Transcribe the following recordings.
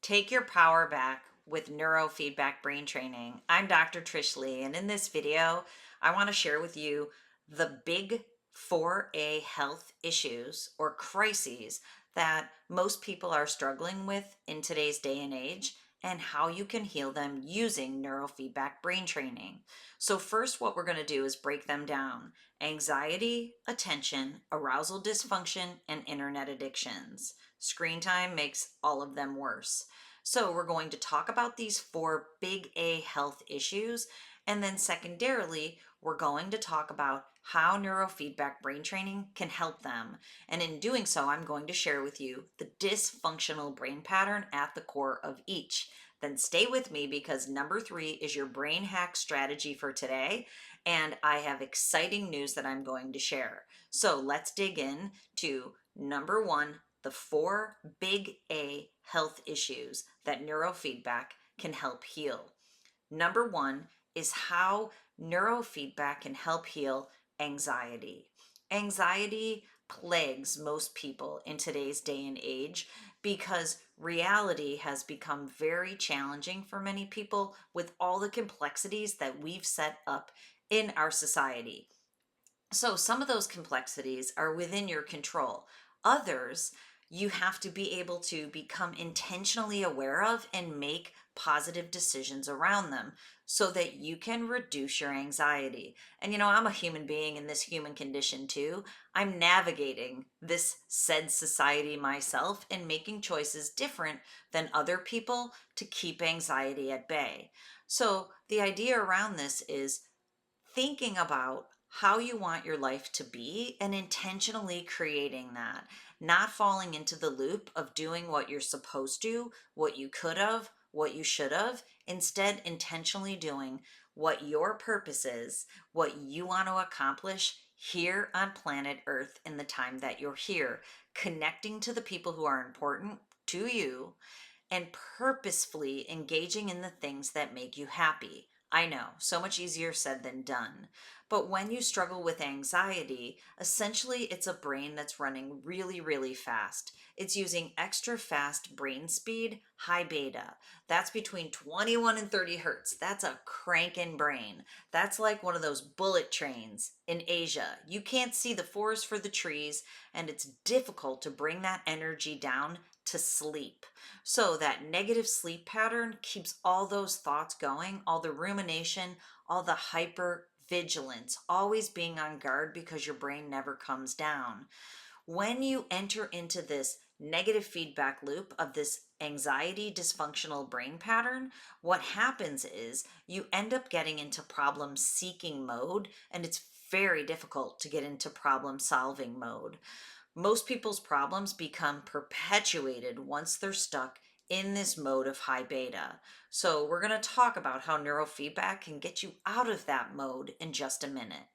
Take your power back with neurofeedback brain training. I'm Dr. Trish Leigh, and in this video, I want to share with you the big 4A health issues or crises that most people are struggling with in today's day and age, and how you can heal them using neurofeedback brain training. So, first, what we're going to do is break them down: anxiety, attention, arousal dysfunction, and internet addictions. Screen time makes all of them worse. So, we're going to talk about these four big A health issues. And then, secondarily, we're going to talk about how neurofeedback brain training can help them. And in doing so, I'm going to share with you the dysfunctional brain pattern at the core of each. Then stay with me, because number 3 is your brain hack strategy for today. And I have exciting news that I'm going to share. So let's dig in to number 1, the 4 big A health issues that neurofeedback can help heal. Number 1 is how neurofeedback can help heal anxiety. Anxiety plagues most people in today's day and age because reality has become very challenging for many people with all the complexities that we've set up in our society. So some of those complexities are within your control. Others, you have to be able to become intentionally aware of and make positive decisions around them so that you can reduce your anxiety. And I'm a human being in this human condition too. I'm navigating this said society myself and making choices different than other people to keep anxiety at bay. So the idea around this is thinking about how you want your life to be and intentionally creating that, not falling into the loop of doing what you're supposed to, what you could have, what you should have, instead intentionally doing what your purpose is, what you want to accomplish here on planet Earth in the time that you're here, connecting to the people who are important to you and purposefully engaging in the things that make you happy. I know, so much easier said than done. But when you struggle with anxiety, essentially it's a brain that's running really, really fast. It's using extra fast brain speed, high beta. That's between 21 and 30 hertz. That's a cranking brain. That's like one of those bullet trains in Asia. You can't see the forest for the trees, and it's difficult to bring that energy down to sleep. So that negative sleep pattern keeps all those thoughts going, all the rumination, all the hyper vigilance, always being on guard because your brain never comes down. When you enter into this negative feedback loop of this anxiety dysfunctional brain pattern, what happens is you end up getting into problem seeking mode, and it's very difficult to get into problem solving mode. Most people's problems become perpetuated once they're stuck in this mode of high beta. So, we're going to talk about how neurofeedback can get you out of that mode in just a minute.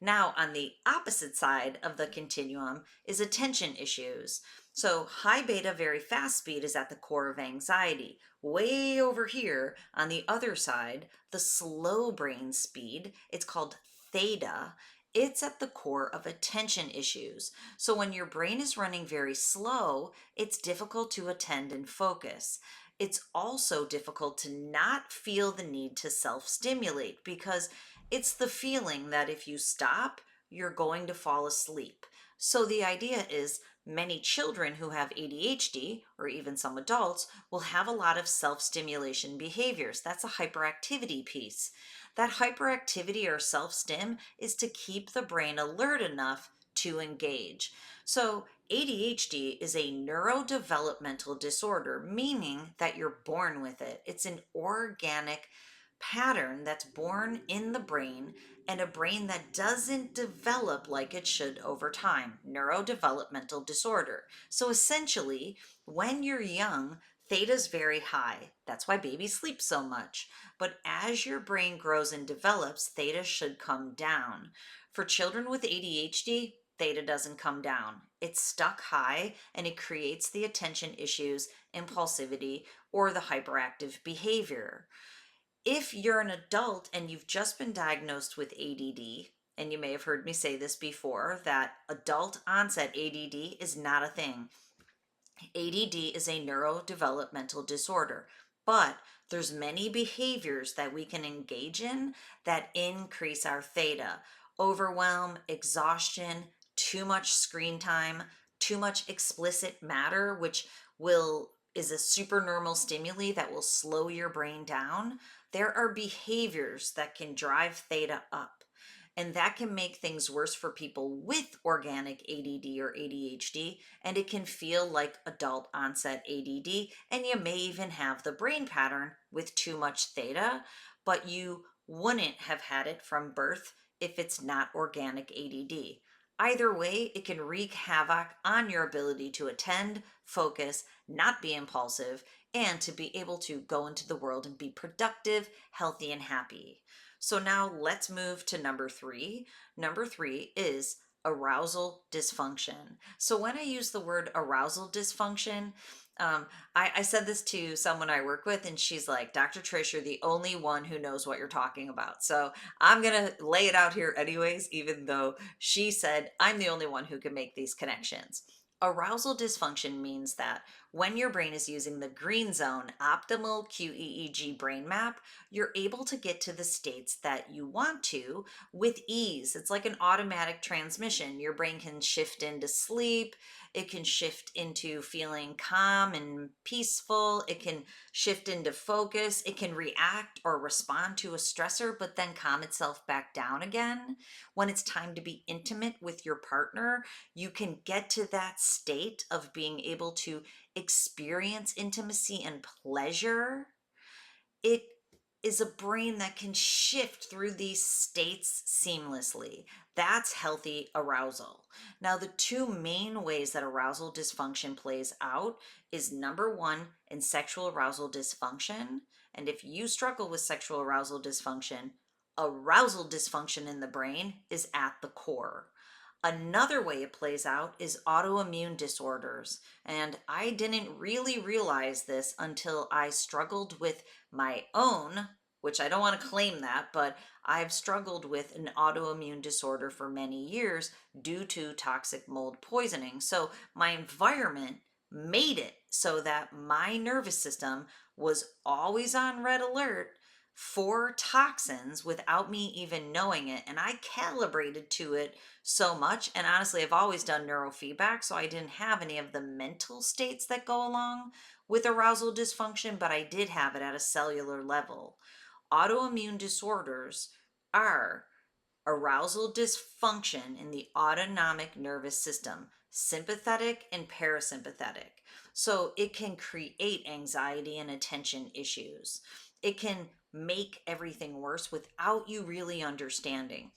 Now, on the opposite side of the continuum is attention issues. So, high beta, very fast speed is at the core of anxiety. Way over here on the other side, the slow brain speed, it's called theta. It's at the core of attention issues. So when your brain is running very slow, it's difficult to attend and focus. It's also difficult to not feel the need to self-stimulate, because it's the feeling that if you stop, you're going to fall asleep. So the idea is many children who have ADHD, or even some adults, will have a lot of self-stimulation behaviors. That's a hyperactivity piece. That hyperactivity or self-stim is to keep the brain alert enough to engage. So ADHD is a neurodevelopmental disorder, meaning that you're born with it. It's an organic pattern that's born in the brain, and a brain that doesn't develop like it should over time. Neurodevelopmental disorder. So essentially, when you're young, theta's very high. That's why babies sleep so much. But as your brain grows and develops, theta should come down. For children with ADHD, theta doesn't come down. It's stuck high, and it creates the attention issues, impulsivity, or the hyperactive behavior. If you're an adult and you've just been diagnosed with ADD, and you may have heard me say this before, that adult onset ADD is not a thing. ADD is a neurodevelopmental disorder, but there's many behaviors that we can engage in that increase our theta. Overwhelm, exhaustion, too much screen time, too much explicit matter, which will is a supernormal stimuli that will slow your brain down. There are behaviors that can drive theta up. And that can make things worse for people with organic ADD or ADHD, and it can feel like adult onset ADD, and you may even have the brain pattern with too much theta, but you wouldn't have had it from birth if it's not organic ADD. Either way, it can wreak havoc on your ability to attend, focus, not be impulsive, and to be able to go into the world and be productive, healthy, and happy. So now let's move to number 3. Number 3 is arousal dysfunction. So when I use the word arousal dysfunction, I said this to someone I work with, and she's like, Dr. Trish, you're the only one who knows what you're talking about. So I'm going to lay it out here anyways, even though she said I'm the only one who can make these connections. Arousal dysfunction means that when your brain is using the green zone optimal QEEG brain map, you're able to get to the states that you want to with ease. It's like an automatic transmission. Your brain can shift into sleep. It can shift into feeling calm and peaceful. It can shift into focus. It can react or respond to a stressor, but then calm itself back down again. When it's time to be intimate with your partner, you can get to that state of being able to experience intimacy and pleasure. It is a brain that can shift through these states seamlessly. That's healthy arousal. Now, the two main ways that arousal dysfunction plays out is number 1 in sexual arousal dysfunction. And if you struggle with sexual arousal dysfunction in the brain is at the core. Another way it plays out is autoimmune disorders. And I didn't really realize this until I struggled with my own, which I don't want to claim that, but I've struggled with an autoimmune disorder for many years due to toxic mold poisoning. So my environment made it so that my nervous system was always on red alert for toxins without me even knowing it. And I calibrated to it so much. And honestly, I've always done neurofeedback, so I didn't have any of the mental states that go along with arousal dysfunction, but I did have it at a cellular level. Autoimmune disorders are arousal dysfunction in the autonomic nervous system, sympathetic and parasympathetic. So it can create anxiety and attention issues. It can make everything worse without you really understanding.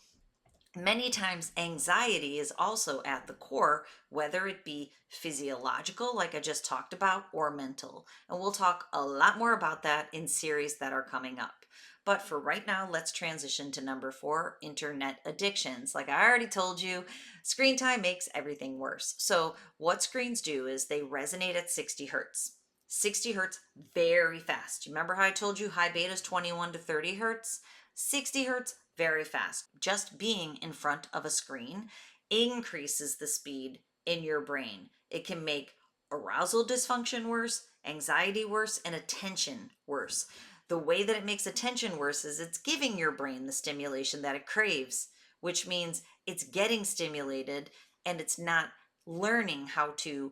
Many times, anxiety is also at the core, whether it be physiological, like I just talked about, or mental. And we'll talk a lot more about that in series that are coming up. But for right now, let's transition to number 4, internet addictions. Like I already told you, screen time makes everything worse. So, what screens do is they resonate at 60 hertz. 60 hertz very fast. You remember how I told you high beta is 21 to 30 hertz? 60 hertz very fast. Just being in front of a screen increases the speed in your brain. It can make arousal dysfunction worse, anxiety worse, and attention worse. The way that it makes attention worse is it's giving your brain the stimulation that it craves, which means it's getting stimulated and it's not learning how to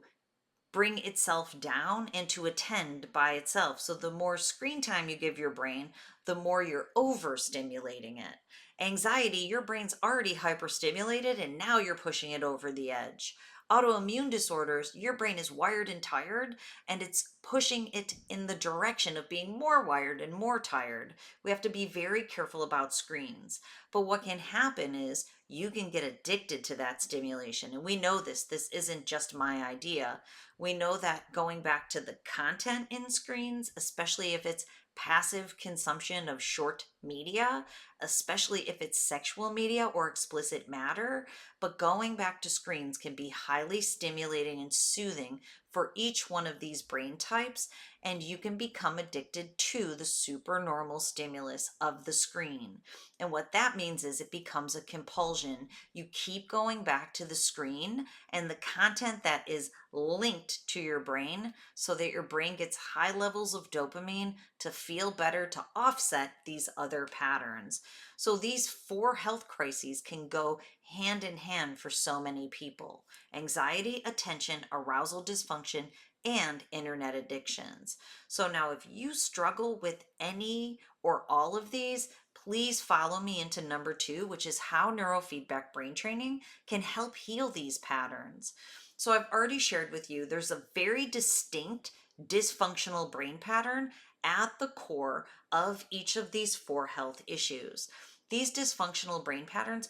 bring itself down and to attend by itself. So the more screen time you give your brain, the more you're overstimulating it. Anxiety, your brain's already hyperstimulated and now you're pushing it over the edge. Autoimmune disorders, your brain is wired and tired and it's pushing it in the direction of being more wired and more tired. We have to be very careful about screens. But what can happen is you can get addicted to that stimulation. And we know this isn't just my idea. We know that going back to the content in screens, especially if it's passive consumption of short media, especially if it's sexual media or explicit matter, but going back to screens can be highly stimulating and soothing for each one of these brain types, and you can become addicted to the supernormal stimulus of the screen. And what that means is it becomes a compulsion. You keep going back to the screen and the content that is linked to your brain so that your brain gets high levels of dopamine to feel better to offset these other patterns. So these four health crises can go hand in hand for so many people: anxiety, attention, arousal dysfunction, and internet addictions. So now, if you struggle with any or all of these, please follow me into number 2, which is how neurofeedback brain training can help heal these patterns. So I've already shared with you there's a very distinct dysfunctional brain pattern at the core of each of these four health issues. These dysfunctional brain patterns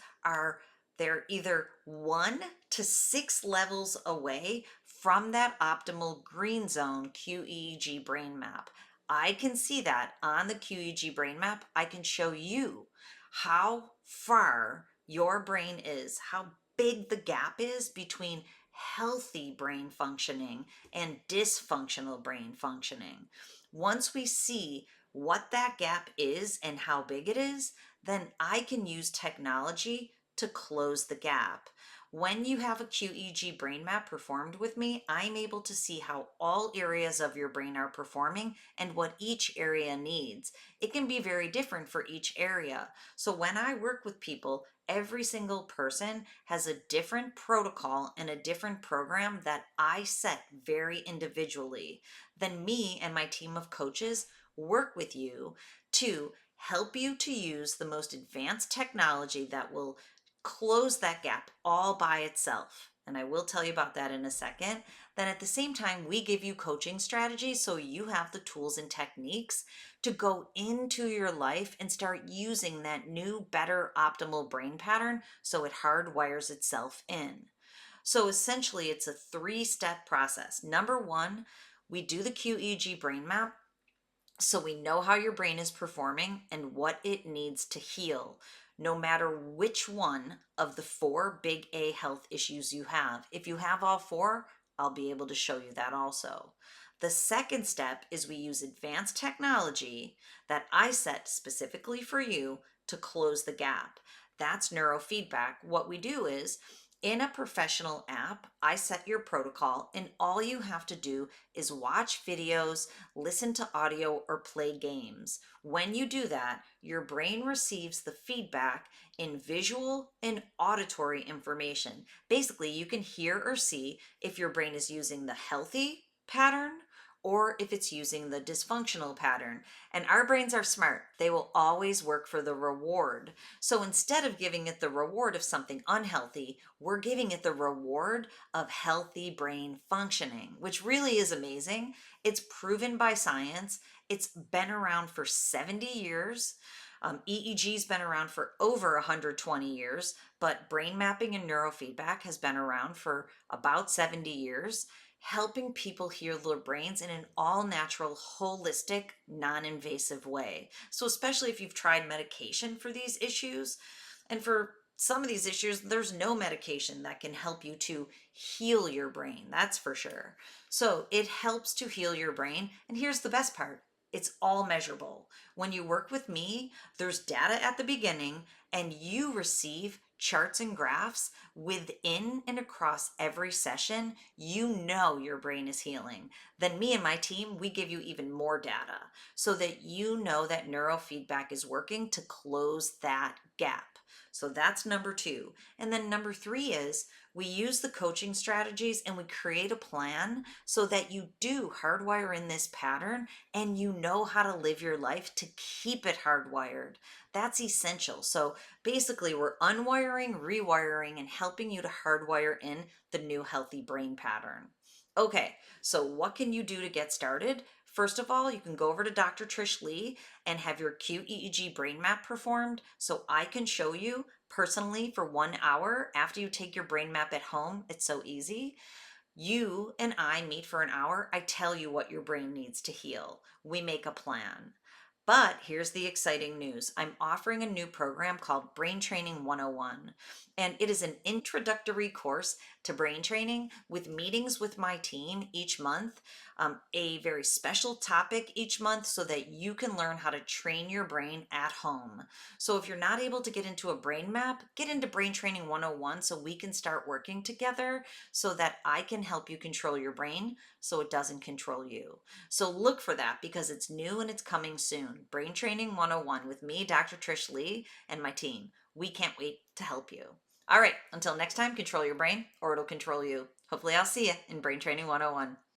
they're either 1 to 6 levels away from that optimal green zone QEEG brain map. I can see that on the QEEG brain map. I can show you how far your brain is, how big the gap is between healthy brain functioning and dysfunctional brain functioning. Once we see what that gap is and how big it is, then I can use technology to close the gap. When you have a QEEG brain map performed with me, I'm able to see how all areas of your brain are performing and what each area needs. It can be very different for each area. So when I work with people, every single person has a different protocol and a different program that I set very individually. Then me and my team of coaches work with you to help you to use the most advanced technology that will close that gap all by itself. And I will tell you about that in a second. Then at the same time, we give you coaching strategies so you have the tools and techniques to go into your life and start using that new, better, optimal brain pattern so it hardwires itself in. So essentially, it's a 3-step process. Number 1, we do the QEEG brain map so we know how your brain is performing and what it needs to heal, no matter which one of the 4 big A health issues you have. If you have all 4, I'll be able to show you that also. The second step is we use advanced technology that I set specifically for you to close the gap. That's neurofeedback. What we do is, in a professional app, I set your protocol, and all you have to do is watch videos, listen to audio, or play games. When you do that, your brain receives the feedback in visual and auditory information. Basically, you can hear or see if your brain is using the healthy pattern or if it's using the dysfunctional pattern. And our brains are smart. They will always work for the reward. So instead of giving it the reward of something unhealthy, we're giving it the reward of healthy brain functioning, which really is amazing. It's proven by science. It's been around for 70 years. EEG's been around for over 120 years, but brain mapping and neurofeedback has been around for about 70 years, helping people heal their brains in an all-natural, holistic, non-invasive way. So especially if you've tried medication for these issues, and for some of these issues, there's no medication that can help you to heal your brain, that's for sure. So it helps to heal your brain, and here's the best part. It's all measurable. When you work with me, there's data at the beginning, and you receive charts and graphs within and across every session. You know your brain is healing. Then me and my team, we give you even more data so that you know that neurofeedback is working to close that gap. So that's number 2. And then number 3 is we use the coaching strategies and we create a plan so that you do hardwire in this pattern and you know how to live your life to keep it hardwired. That's essential. So basically, we're unwiring, rewiring, and helping you to hardwire in the new healthy brain pattern. Okay, so what can you do to get started? First of all, you can go over to Dr. Trish Leigh and have your QEEG brain map performed so I can show you personally for 1 hour after you take your brain map at home. It's so easy. You and I meet for an hour. I tell you what your brain needs to heal. We make a plan. But here's the exciting news. I'm offering a new program called Brain Training 101, and it is an introductory course to brain training with meetings with my team each month, a very special topic each month so that you can learn how to train your brain at home. So if you're not able to get into a brain map, get into Brain Training 101 so we can start working together so that I can help you control your brain so it doesn't control you. So look for that because it's new and it's coming soon. Brain Training 101 with me, Dr. Trish Leigh, and my team. We can't wait to help you. All right, until next time, control your brain or it'll control you. Hopefully, I'll see you in Brain Training 101.